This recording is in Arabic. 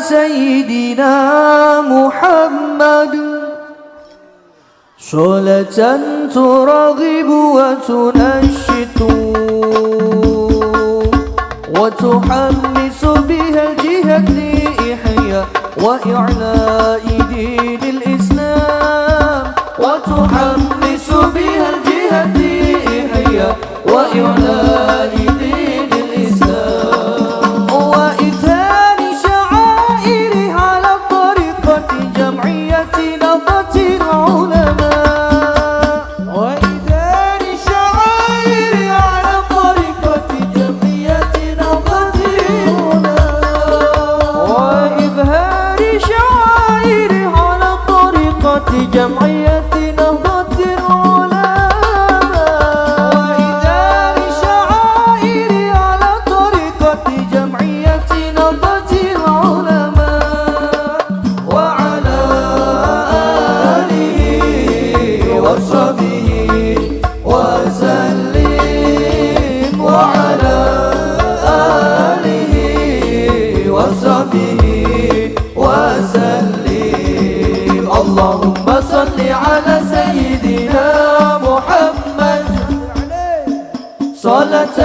سيدنا محمد صلاة ترغب وتنشط وتحمس بها الجهاد لإحياء وإعلاء دين الإسلام وتحمس بها الجهاد لإحياء وإعلاء دين الإسلام وإظهار شعائره على طريقة جمعية نهضة العلماء وإظهار شعائره على طريقة جمعية نهضة العلماء وإظهار شعائره على طريقة جمعية نهضة العلماء وإظهار شعائره على طريقة جمعية نهضة العلماء وعلى آله وصحبه وسلم وعلى آله وصحبه وسلم اللهم صل على سيدنا محمد صلاة